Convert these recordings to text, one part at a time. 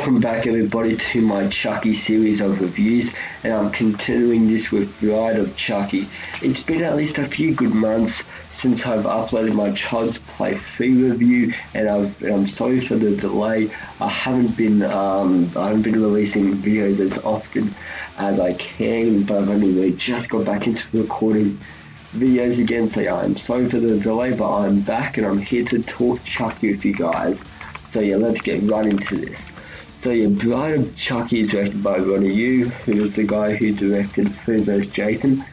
Welcome back everybody to my Chucky series of reviews, and I'm continuing this with Bride of Chucky. It's been at least a few good months since I've uploaded my Child's Play 3 review, and I'm sorry for the delay. I haven't been releasing videos as often as I can, but I've only really just got back into recording videos again, so yeah, I'm sorry for the delay, but I'm back and I'm here to talk Chucky with you guys. So yeah, let's get right into this. So yeah, Bride of Chucky is directed by Ronny, who is the guy who directed Freddy vs. Jason.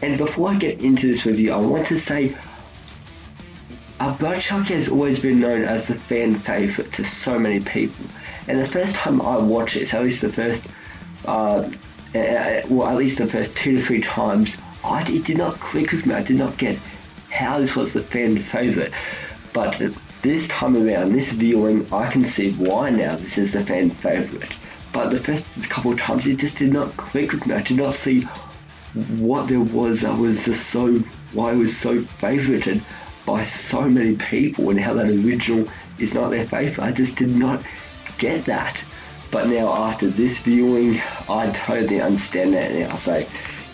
And before I get into this review, I want to say Bride of Chucky has always been known as the fan favourite to so many people. And the first time I watched it, so at least the first, at least the first 2 to 3 times, it did not click with me. I did not get how this was the fan favourite. But this time around, this viewing, I can see why now this is the fan favourite. But the first couple of times, it just did not click with me. I did not see what there was that was just so, why it was so favourited by so many people, and how that original is not their favourite. I just did not get that. But now after this viewing, I totally understand that now. So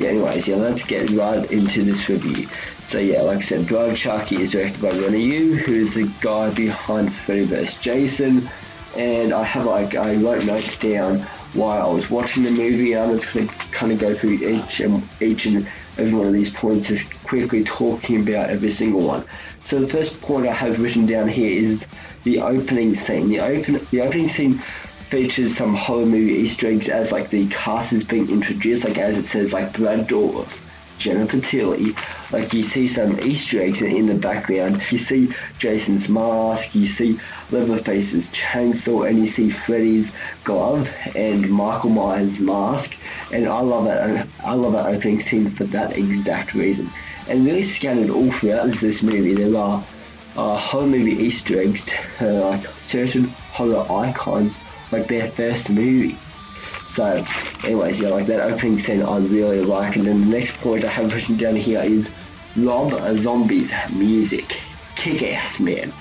yeah, anyways, yeah, let's get right into this review. So yeah, like I said, Bride of Chucky is directed by Ronny, who is the guy behind Freddy vs. Jason. And I wrote notes down while I was watching the movie, and I'm just going to kind of go through each and every one of these points, just quickly talking about every single one. So the first point I have written down here is the opening scene. The opening scene features some horror movie Easter eggs as like the cast is being introduced, like as it says like Brad Dourif, Jennifer Tily. Like you see some Easter eggs in the background. You see Jason's mask, you see Leatherface's chainsaw, and you see Freddy's glove and Michael Myers' mask. And I love that opening scene for that exact reason. And really scattered all throughout this movie, there are horror movie Easter eggs, like certain horror icons, like their first movie. So anyways, yeah, like that opening scene I really like. And then the next point I have written down here is Rob Zombie's music. Kick-ass, man.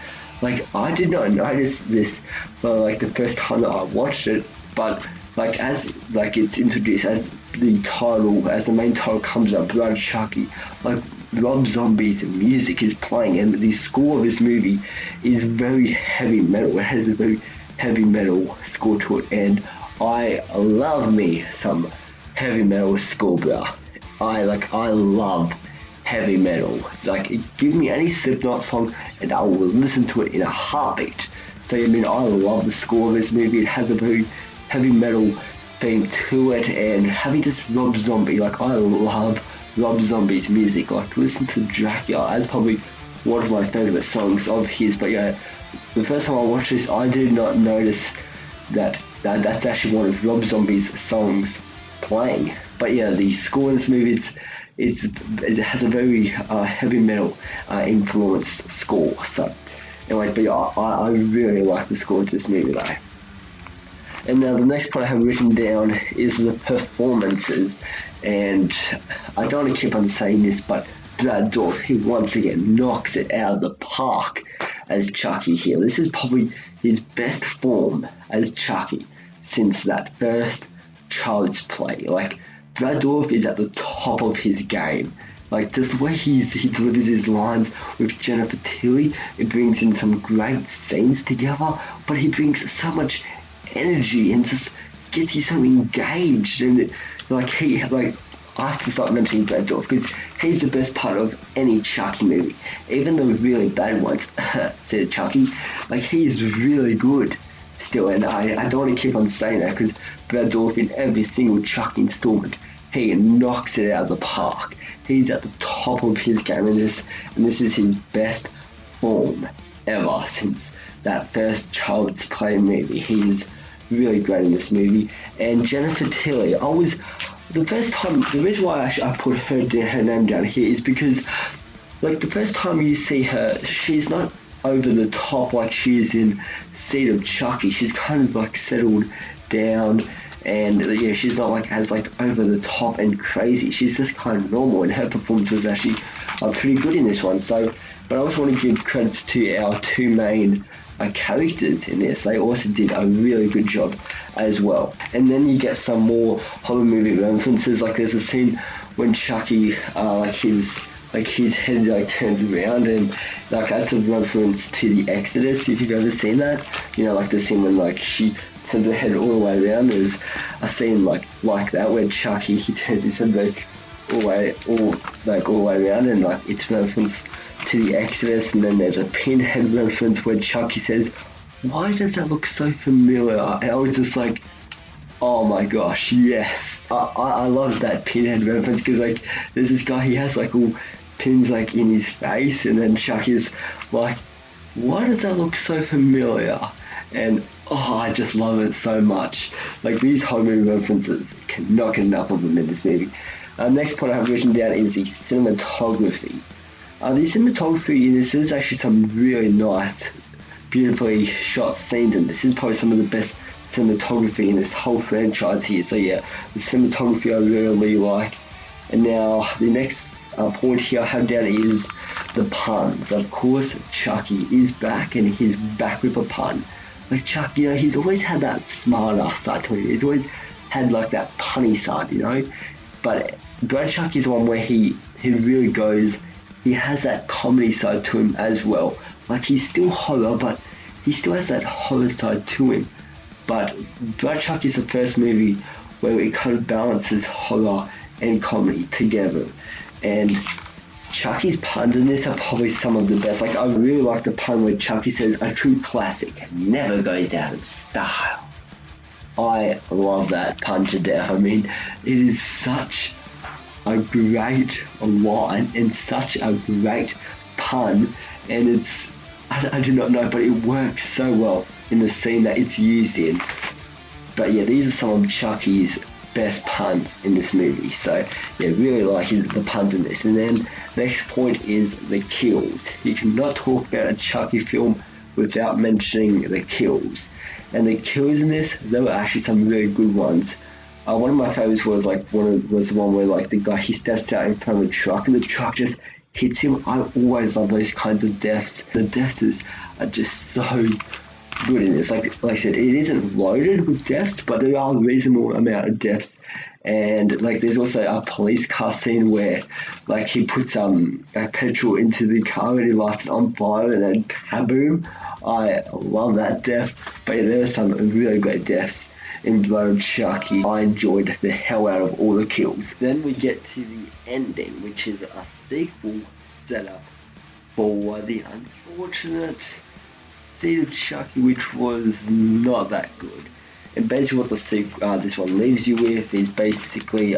Like, I did not notice this for like the first time that I watched it, but like as like it's introduced as the main title comes up, Bride of Chucky, like Rob Zombie's music is playing, and the score of this movie is very heavy metal. It has a very heavy metal score to it, and I love me some heavy metal score, bro. I love heavy metal. It's like, give me any Slipknot song and I will listen to it in a heartbeat. So I mean, I love the score of this movie. It has a very heavy metal theme to it, and having this Rob Zombie, like I love Rob Zombie's music. Like, listen to Dracula as probably one of my favourite songs of his. But yeah, the first time I watched this, I did not notice that's actually one of Rob Zombie's songs playing. But yeah, the score in this movie, it has a very heavy metal influenced score. So anyway, but yeah, I really like the score to this movie though. And now the next part I have written down is the performances, and I don't want to keep on saying this, but Brad Dourif, he once again knocks it out of the park as Chucky here. This is probably his best form as Chucky since that first Child's Play. Like, Brad Dourif is at the top of his game. Like, just the way he delivers his lines with Jennifer Tily, it brings in some great scenes together, but he brings so much energy and just gets you so engaged. And I have to start mentioning Brad Dourif because he's the best part of any Chucky movie. Even the really bad ones, said Chucky, like, he is really good still. And I don't want to keep on saying that because Brad Dourif in every single Chucky installment, he knocks it out of the park. He's at the top of his game in this, and this is his best form ever since that first Child's Play movie. He's really great in this movie. And Jennifer Tily, the first time, the reason why I put her name down here is because, like, the first time you see her, she's not over the top like she is in Seed of Chucky. She's kind of like settled down, and yeah, she's not like as like over the top and crazy. She's just kind of normal, and her performance was actually pretty good in this one. So, but I also want to give credits to our two main characters in this. They also did a really good job as well. And then you get some more horror movie references. Like there's a scene when Chucky, his head turns around, and that's a reference to the Exodus. If you've ever seen that, like the scene when she turns her head all the way around. There's a scene like that where Chucky, he turns his head all the way around, and it's reference to the Exodus. And then there's a Pinhead reference where Chucky says, "Why does that look so familiar?" And I was just like, oh my gosh, yes. I love that Pinhead reference, because there's this guy, he has all pins in his face, and then Chucky's like, "Why does that look so familiar?" And I just love it so much. These horror movie references, cannot get enough of them in this movie. Next point I have written down is the cinematography. The cinematography in this is actually some really nice, beautifully shot scenes, and this is probably some of the best cinematography in this whole franchise here. So yeah, the cinematography I really like. And now the next point here I have down is the puns. Of course, Chucky is back, and he's back with a pun. Chucky, he's always had that smart ass side to him. He's always had that punny side, But Brad Chucky's one where he really goes, he has that comedy side to him as well. He's still horror, but he still has that horror side to him. But Brad Chucky's the first movie where it kind of balances horror and comedy together. And Chucky's puns in this are probably some of the best. I really like the pun where Chucky says, "A true classic never goes out of style." I love that pun to death. It is such a great line and such a great pun, and I do not know, but it works so well in the scene that it's used in. But yeah, these are some of Chucky's best puns in this movie. So yeah, really like the puns in this. And then next point is the kills. You cannot talk about a Chucky film without mentioning the kills. And the kills in this, there were actually some really good ones. One of my favorites was the one where the guy, he steps out in front of a truck and the truck just hits him. I always love those kinds of deaths. The deaths are just so good in this. Like I said, it isn't loaded with deaths, but there are a reasonable amount of deaths. And there's also a police car scene where he puts petrol into the car and he lights it on fire, and then kaboom. I love that death. But yeah, there are some really great deaths in Blood Chucky. I enjoyed the hell out of all the kills. Then we get to the ending, which is a sequel setup for the unfortunate Seed of Chucky, which was not that good. And basically what this one leaves you with is basically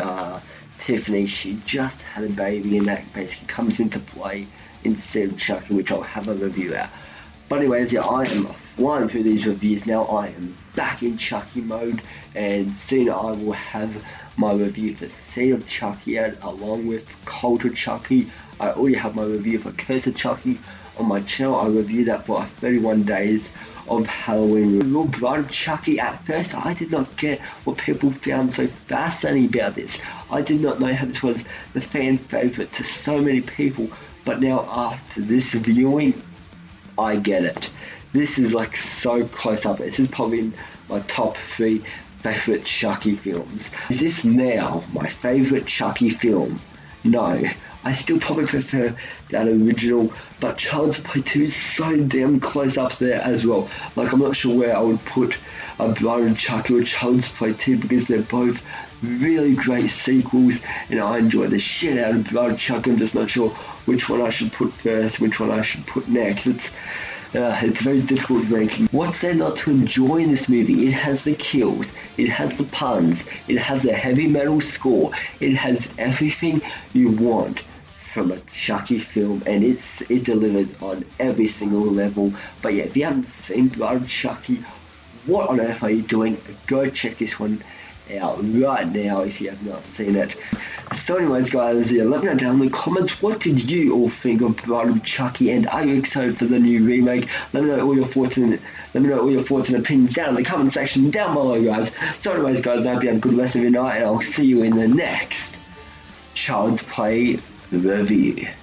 Tiffany, she just had a baby, and that basically comes into play in Seed of Chucky, which I'll have a review out. But anyways, yeah, I am flying through these reviews now. I am back in Chucky mode, and soon I will have my review for Seed of Chucky out, along with Cult of Chucky. I already have my review for Curse of Chucky on my channel. I reviewed that for 31 days of Halloween. Little Blood of Chucky, at first I did not get what people found so fascinating about this. I did not know how this was the fan favorite to so many people, but now after this viewing, I get it. This is so close up. This is probably in my top 3 favorite Chucky films. Is this now my favorite Chucky film? No. I still probably prefer that original, but Child's Play 2 is so damn close up there as well. I'm not sure where I would put a Blood of Chucky or Child's Play 2, because they're both really great sequels, and I enjoy the shit out of Blood of Chucky. I'm just not sure which one I should put first, which one I should put next. It's very difficult ranking. What's there not to enjoy in this movie? It has the kills, it has the puns, it has the heavy metal score, it has everything you want from a Chucky film, and it delivers on every single level. But yeah, if you haven't seen Blood of Chucky, what on earth are you doing? Go check this one out right now if you have not seen it. So anyways guys, yeah, let me know down in the comments, what did you all think of Blood of Chucky, and are you excited for the new remake? Let me know all your thoughts and opinions down in the comment section down below, guys. So anyways guys, I hope you have a good rest of your night, and I'll see you in the next Child's Play review.